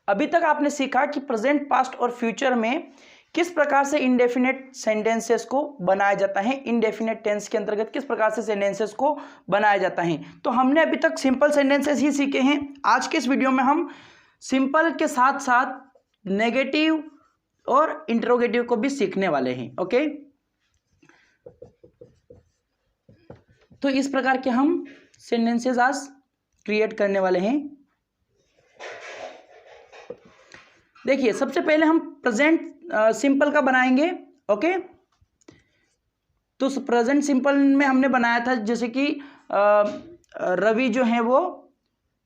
अभी तक आपने सीखा कि प्रेजेंट, पास्ट और फ्यूचर में किस प्रकार से इंडेफिनेट सेंटेंसेस को बनाया जाता है, इनडेफिनेट टेंस के अंतर्गत किस प्रकार से सेंटेंसेस को बनाया जाता है। तो हमने अभी तक सिंपल सेंटेंसेस ही सीखे हैं। आज के इस वीडियो में हम सिंपल के साथ साथ नेगेटिव और इंटरोगेटिव को भी सीखने वाले हैं। ओके, तो इस प्रकार के हम सेंटेंसेस आज क्रिएट करने वाले हैं। देखिए, सबसे पहले हम प्रेजेंट सिंपल का बनाएंगे। ओके, तो प्रेजेंट सिंपल में हमने बनाया था जैसे कि रवि जो है वो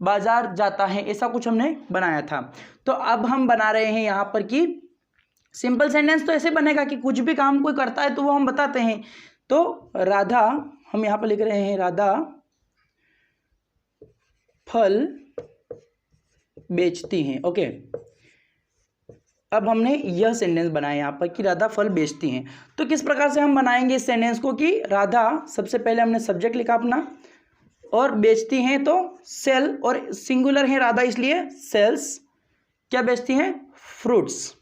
बाजार जाता है, ऐसा कुछ हमने बनाया था। तो अब हम बना रहे हैं यहाँ पर कि सिंपल सेंटेंस तो ऐसे बनेगा कि कुछ भी काम कोई करता है तो वो हम बताते हैं। तो राधा, हम यहाँ पर लिख रहे हैं राधा फल बेचती हैं। ओके, अब हमने यह सेंटेंस बनाया यहाँ पर कि राधा फल बेचती हैं। तो किस प्रकार से हम बनाएंगे इस सेंटेंस को कि राधा, सबसे पहले हमने सब्जेक्ट लिखा अपना, और बेचती हैं तो सेल, और सिंगुलर है राधा इसलिए सेल्स। क्या बेचती हैं? फ्रूट्स।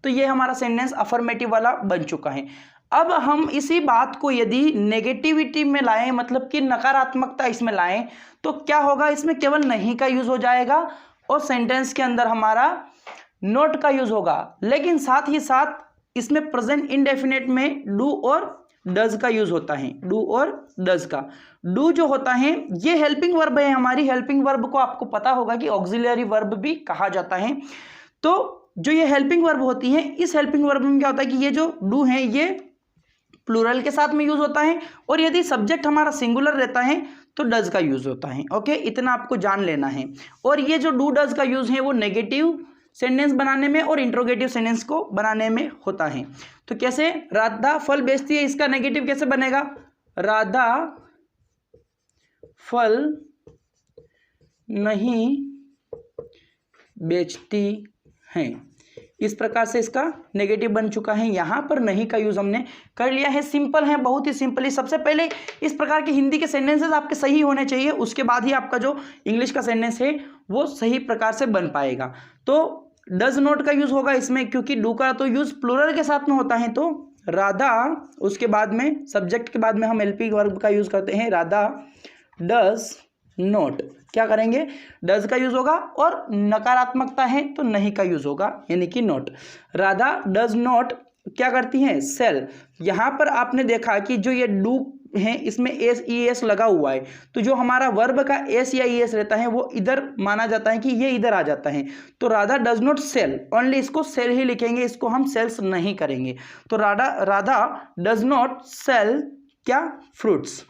तो ये हमारा सेंटेंस अफर्मेटिव वाला बन चुका है। अब हम इसी बात को यदि नेगेटिविटी में लाएं, मतलब कि नकारात्मकता इसमें लाएं, तो क्या होगा? इसमें केवल नहीं का यूज हो जाएगा और सेंटेंस के अंदर हमारा नॉट का यूज होगा। लेकिन साथ ही साथ इसमें प्रेजेंट इंडेफिनेट में डू और डज का यूज होता है। डू और डज का, डू जो होता है ये हेल्पिंग वर्ब है हमारी। हेल्पिंग वर्ब को आपको पता होगा कि ऑक्सिलरी वर्ब भी कहा जाता है। तो जो ये हेल्पिंग वर्ब होती है, इस हेल्पिंग वर्ब में क्या होता है कि ये जो डू है ये प्लूरल के साथ में यूज होता है, और यदि सब्जेक्ट हमारा सिंगुलर रहता है तो डज का यूज होता है। ओके, इतना आपको जान लेना है। और ये जो डू डज का यूज है वो नेगेटिव सेंटेंस बनाने में और इंट्रोगेटिव सेंटेंस को बनाने में होता है। तो कैसे? राधा फल बेचती है, इसका नेगेटिव कैसे बनेगा? राधा फल नहीं बेचती हैं। इस प्रकार से इसका नेगेटिव बन चुका है। यहाँ पर नहीं का यूज हमने कर लिया है। सिंपल है, बहुत ही सिंपली। सबसे पहले इस प्रकार के हिंदी के सेंटेंसेस आपके सही होने चाहिए, उसके बाद ही आपका जो इंग्लिश का सेंटेंस है वो सही प्रकार से बन पाएगा। तो डज नॉट का यूज होगा इसमें, क्योंकि डू का तो यूज प्लूरल के साथ में होता है। तो राधा, उसके बाद में सब्जेक्ट के बाद में हम हेल्पिंग वर्ब का यूज करते हैं। राधा डज नॉट, क्या करेंगे? डज का यूज होगा, और नकारात्मकता है तो नहीं का यूज होगा, यानी कि नॉट। राधा डज नॉट क्या करती हैं? सेल। यहां पर आपने देखा कि जो ये डू है इसमें एस ई एस लगा हुआ है, तो जो हमारा वर्ब का एस या ई एस रहता है वो इधर माना जाता है कि ये इधर आ जाता है। तो Radha does not sell, only इसको सेल ही लिखेंगे, इसको हम सेल्स नहीं करेंगे। तो राधा डज नॉट सेल क्या? फ्रूट्स।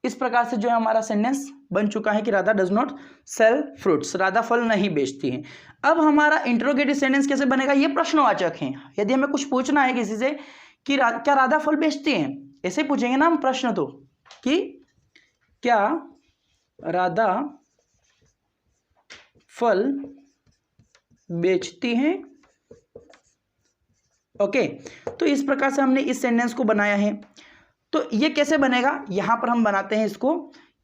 इस प्रकार से जो है हमारा सेंटेंस बन चुका है कि Radha does not sell fruits, Radha फल नहीं बेचती है। अब हमारा इंटरोगेटिव सेंटेंस कैसे बनेगा? ये प्रश्नवाचक है। यदि हमें कुछ पूछना है किसी से कि क्या राधा फल बेचती है, ऐसे पूछेंगे ना हम प्रश्न, तो कि क्या राधा फल बेचती है। ओके, तो इस प्रकार से हमने इस सेंटेंस को बनाया है। तो ये कैसे बनेगा? यहां पर हम बनाते हैं इसको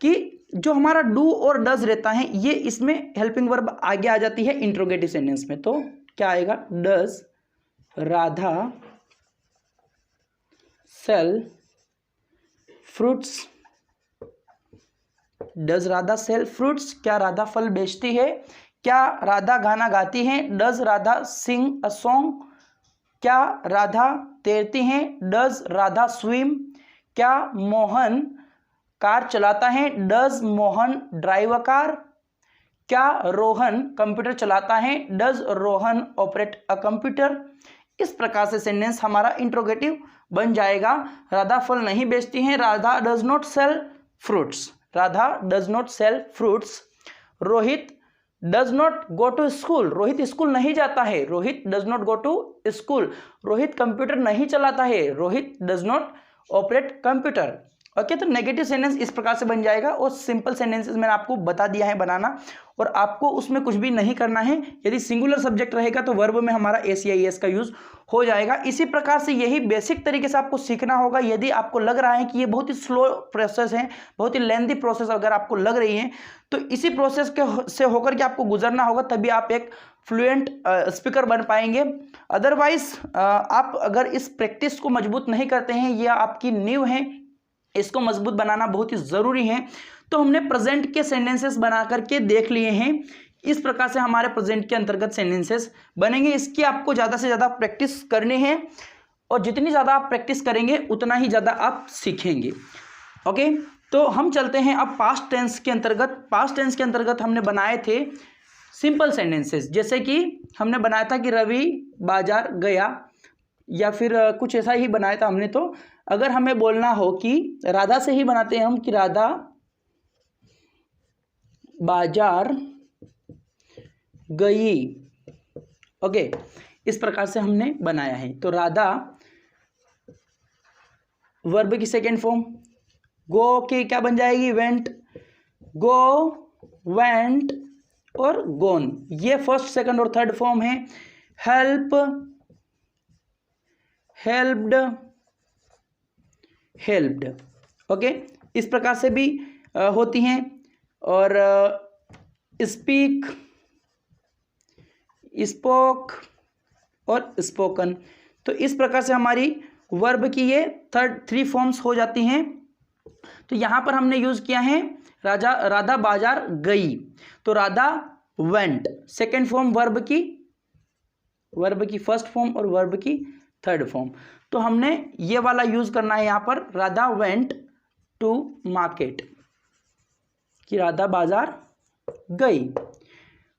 कि जो हमारा डू और डज रहता है ये इसमें हेल्पिंग वर्ब आगे आ जाती है इंट्रोगेटिव सेंटेंस में। तो क्या आएगा? Does Radha sell fruits. Does Radha sell fruits, क्या राधा फल बेचती है? क्या राधा गाना गाती है? Does Radha sing a song. क्या राधा तैरती हैं? Does Radha swim. क्या मोहन कार चलाता है? Does Mohan drive a car. क्या रोहन कंप्यूटर चलाता है? Does Rohan operate a computer. इस प्रकार से सेंटेंस हमारा इंट्रोगेटिव बन जाएगा। राधा फल नहीं बेचती हैं, Radha does not sell fruits. Radha does not sell fruits. Rohit does not go to school, Rohit school नहीं जाता है। Rohit does not go to school. Rohit computer नहीं चलाता है। Rohit does not operate computer. Okay. तो नेगेटिव सेंटेंस इस प्रकार से बन जाएगा और सिंपल सेंटेंसेस मैंने आपको बता दिया है बनाना, और आपको उसमें कुछ भी नहीं करना है। यदि सिंगुलर सब्जेक्ट रहेगा तो वर्ब में हमारा एस का यूज हो जाएगा। इसी प्रकार से यही बेसिक तरीके से आपको सीखना होगा। यदि आपको लग रहा है कि ये बहुत ही स्लो प्रोसेस है, बहुत ही लेंथी प्रोसेस अगर आपको लग रही है, तो इसी प्रोसेस के से होकर के आपको गुजरना होगा, तभी आप एक फ्लुएंट स्पीकर बन पाएंगे। अदरवाइज आप अगर इस प्रैक्टिस को मजबूत नहीं करते हैं, यह आपकी नींव है, इसको मजबूत बनाना बहुत ही ज़रूरी है। तो हमने प्रेजेंट के सेंटेंसेस बना करके देख लिए हैं। इस प्रकार से हमारे प्रेजेंट के अंतर्गत सेंटेंसेस बनेंगे। इसकी आपको ज़्यादा से ज़्यादा प्रैक्टिस करनी है, और जितनी ज़्यादा आप प्रैक्टिस करेंगे उतना ही ज़्यादा आप सीखेंगे। ओके, तो हम चलते हैं अब पास्ट टेंस के अंतर्गत। पास्ट टेंस के अंतर्गत हमने बनाए थे सिंपल सेंटेंसेस, जैसे कि हमने बनाया था कि रवि बाजार गया, या फिर कुछ ऐसा ही बनाया था हमने। तो अगर हमें बोलना हो कि राधा से ही बनाते हैं हम कि राधा बाजार गई। ओके, इस प्रकार से हमने बनाया है। तो राधा वर्ब की सेकेंड फॉर्म, गो की क्या बन जाएगी, वेंट, गो, वेंट और गोन, ये फर्स्ट सेकंड और थर्ड फॉर्म है। Help, helped, helped. ओके, इस प्रकार से भी होती हैं। और स्पीक, स्पोक और स्पोकन। तो इस प्रकार से हमारी वर्ब की ये थ्री फॉर्म्स हो जाती हैं। तो यहाँ पर हमने यूज़ किया है राधा बाजार गई। तो Radha went, second form verb की फर्स्ट फॉर्म और वर्ब की थर्ड फॉर्म। तो हमने ये वाला यूज करना है यहाँ पर, राधा वेंट टू मार्केट, कि राधा बाजार गई।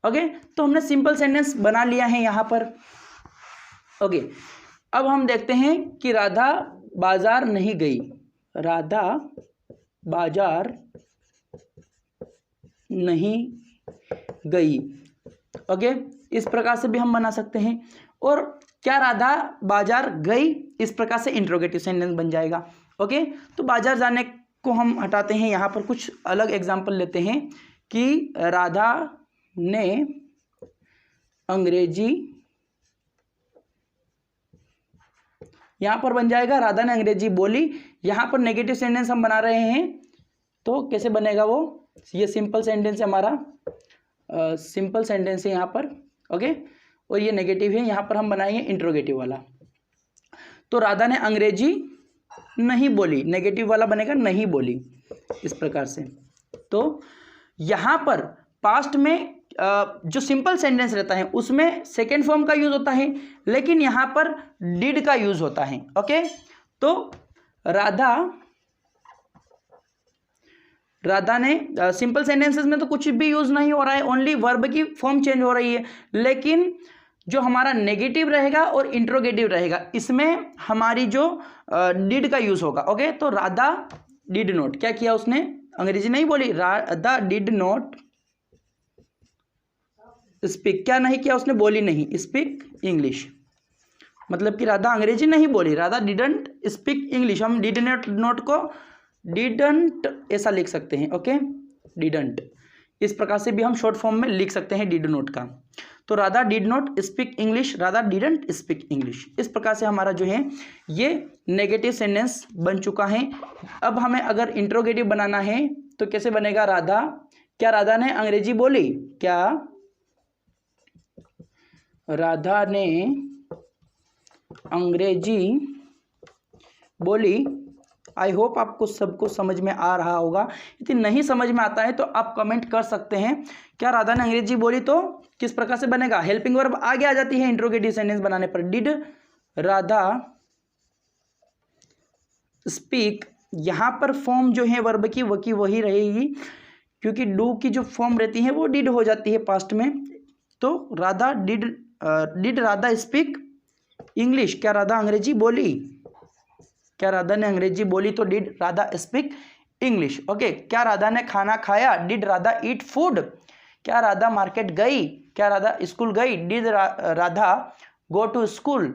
ओके, तो हमने सिंपल सेंटेंस बना लिया है यहाँ पर। ओके, अब हम देखते हैं कि राधा बाजार नहीं गई, राधा बाजार नहीं गई। ओके, इस प्रकार से भी हम बना सकते हैं। और क्या राधा बाजार गई, इस प्रकार से इंट्रोगेटिव सेंटेंस बन जाएगा। ओके, तो बाजार जाने को हम हटाते हैं, यहाँ पर कुछ अलग एग्जाम्पल लेते हैं कि राधा ने अंग्रेजी, यहाँ पर बन जाएगा राधा ने अंग्रेजी बोली। यहाँ पर नेगेटिव सेंटेंस हम बना रहे हैं, तो कैसे बनेगा वो, ये सिंपल सेंटेंस है हमारा, सिंपल सेंटेंस है यहाँ पर। ओके, और ये नेगेटिव है, यहाँ पर हम बनाएंगे इंट्रोगेटिव वाला। तो राधा ने अंग्रेजी नहीं बोली, नेगेटिव वाला बनेगा नहीं बोली, इस प्रकार से। तो यहाँ पर पास्ट में जो सिंपल सेंटेंस रहता है उसमें सेकेंड फॉर्म का यूज होता है, लेकिन यहाँ पर डिड का यूज होता है। ओके, तो राधा ने सिंपल सेंटेंसेस में तो कुछ भी यूज नहीं हो रहा है, ओनली वर्ब की फॉर्म चेंज हो रही है। लेकिन जो हमारा नेगेटिव रहेगा और इंट्रोगेटिव रहेगा, इसमें हमारी जो डिड का यूज होगा। ओके, तो राधा डिड नॉट, क्या किया उसने, अंग्रेजी नहीं बोली, राधा डिड नॉट स्पीक, क्या नहीं किया उसने, बोली नहीं, स्पीक इंग्लिश। मतलब कि राधा अंग्रेजी नहीं बोली, राधा डिडंट स्पीक इंग्लिश। हम डिड नॉट को डिडंट ऐसा लिख सकते हैं। ओके, डिडंट, इस प्रकार से भी हम शॉर्ट फॉर्म में लिख सकते हैं डिड नॉट का। तो Radha did not speak English, Radha didn't speak English. इस प्रकार से हमारा जो है ये नेगेटिव सेंटेंस बन चुका है। अब हमें अगर इंट्रोगेटिव बनाना है तो कैसे बनेगा, राधा, क्या राधा ने अंग्रेजी बोली, क्या राधा ने अंग्रेजी बोली। आई होप आपको सबको समझ में आ रहा होगा। यदि नहीं समझ में आता है तो आप कमेंट कर सकते हैं। क्या राधा ने अंग्रेजी बोली, तो किस प्रकार से बनेगा, हेल्पिंग वर्ब आगे आ जाती है इंट्रोगेटिव सेंटेंस बनाने पर। डिड राधा स्पीक, यहाँ पर फॉर्म जो है वर्ब की वही रहेगी, क्योंकि डू की जो फॉर्म रहती है वो डिड हो जाती है पास्ट में। तो Radha did Radha speak English, क्या राधा अंग्रेजी बोली, क्या राधा ने अंग्रेजी बोली, तो did Radha speak English. Okay, क्या राधा ने खाना खाया, डिड राधा ईट फूड। क्या राधा मार्केट गई, क्या राधा स्कूल गई, did Radha go to school.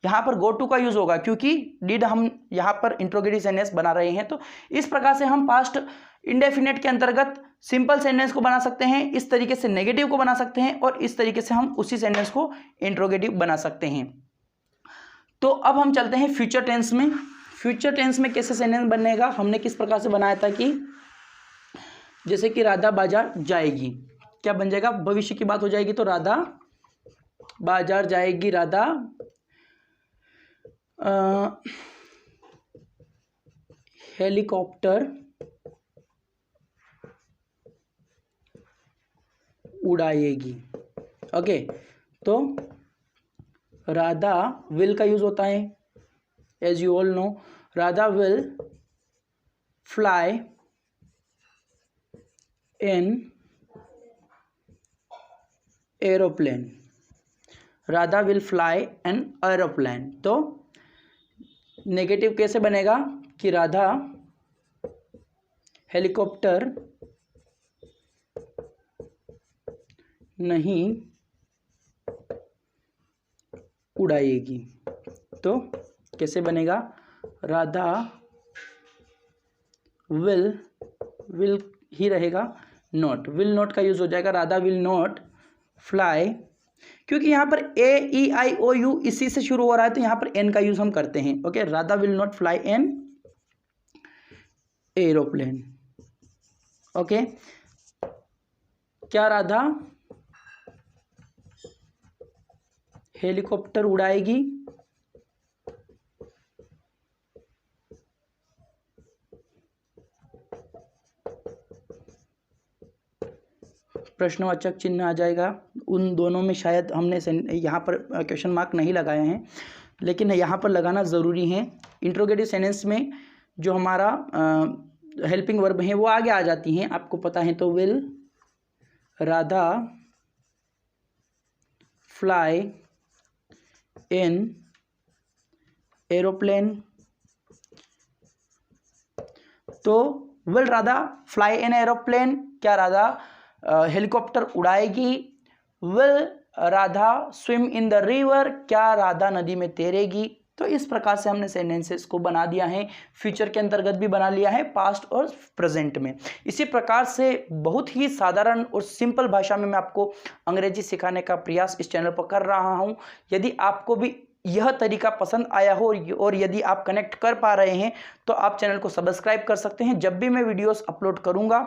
यहाँ पर गो टू का यूज होगा, क्योंकि डिड हम यहाँ पर इंट्रोगेटिव सेंटेंस बना रहे हैं। तो इस प्रकार से हम पास्ट इंडेफिनेट के अंतर्गत सिंपल सेंटेंस को बना सकते हैं, इस तरीके से नेगेटिव को बना सकते हैं, और इस तरीके से हम उसी सेंटेंस को इंट्रोगेटिव बना सकते हैं। तो अब हम चलते हैं फ्यूचर टेंस में। फ्यूचर टेंस में कैसे सेंटेंस बनेगा, हमने किस प्रकार से बनाया था कि जैसे कि राधा बाजार जाएगी, क्या बन जाएगा, भविष्य की बात हो जाएगी तो राधा बाजार जाएगी, राधा हेलीकॉप्टर उड़ाएगी। ओके, तो राधा विल का यूज होता है, as you all know, Radha will fly in aeroplane, Radha will fly an aeroplane. तो नेगेटिव कैसे बनेगा कि राधा हेलीकॉप्टर नहीं उड़ाएगी। तो कैसे बनेगा, राधा विल ही रहेगा, नॉट, विल नॉट का यूज हो जाएगा, राधा विल नॉट फ्लाई, क्योंकि यहाँ पर AEIOU इसी से शुरू हो रहा है तो यहाँ पर एन का यूज हम करते हैं। Okay, Radha will not fly an aeroplane. Okay, क्या राधा हेलीकॉप्टर उड़ाएगी, प्रश्नवाचक चिन्ह आ जाएगा। उन दोनों में शायद हमने यहाँ पर क्वेश्चन मार्क नहीं लगाए हैं, लेकिन यहाँ पर लगाना ज़रूरी है। इंट्रोगेटिव सेंटेंस में जो हमारा हेल्पिंग वर्ब है वो आगे आ जाती हैं, आपको पता है। तो will Radha fly in aeroplane, तो will Radha fly in aeroplane, क्या राधा हेलीकॉप्टर उड़ाएगी। Will Radha swim in the river, क्या राधा नदी में तैरेगी। तो इस प्रकार से हमने सेंटेंसेस को बना दिया है, फ्यूचर के अंतर्गत भी बना लिया है, पास्ट और प्रेजेंट में। इसी प्रकार से बहुत ही साधारण और सिंपल भाषा में मैं आपको अंग्रेजी सिखाने का प्रयास इस चैनल पर कर रहा हूं। यदि आपको भी यह तरीका पसंद आया हो और यदि आप कनेक्ट कर पा रहे हैं तो आप चैनल को सब्सक्राइब कर सकते हैं। जब भी मैं वीडियोस अपलोड करूंगा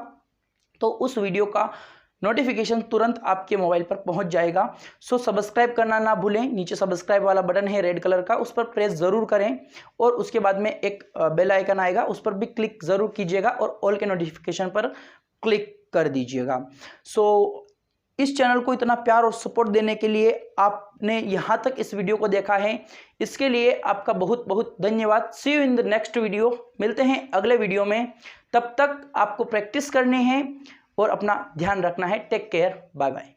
तो उस वीडियो का नोटिफिकेशन तुरंत आपके मोबाइल पर पहुंच जाएगा। सो सब्सक्राइब करना ना भूलें, नीचे सब्सक्राइब वाला बटन है रेड कलर का, उस पर प्रेस ज़रूर करें और उसके बाद में एक बेल आइकन आएगा, उस पर भी क्लिक ज़रूर कीजिएगा और ऑल के नोटिफिकेशन पर क्लिक कर दीजिएगा। सो इस चैनल को इतना प्यार और सपोर्ट देने के लिए, आपने यहाँ तक इस वीडियो को देखा है, इसके लिए आपका बहुत बहुत धन्यवाद। See you in the next video, मिलते हैं अगले वीडियो में। तब तक आपको प्रैक्टिस करनी है और अपना ध्यान रखना है। Take care, bye bye.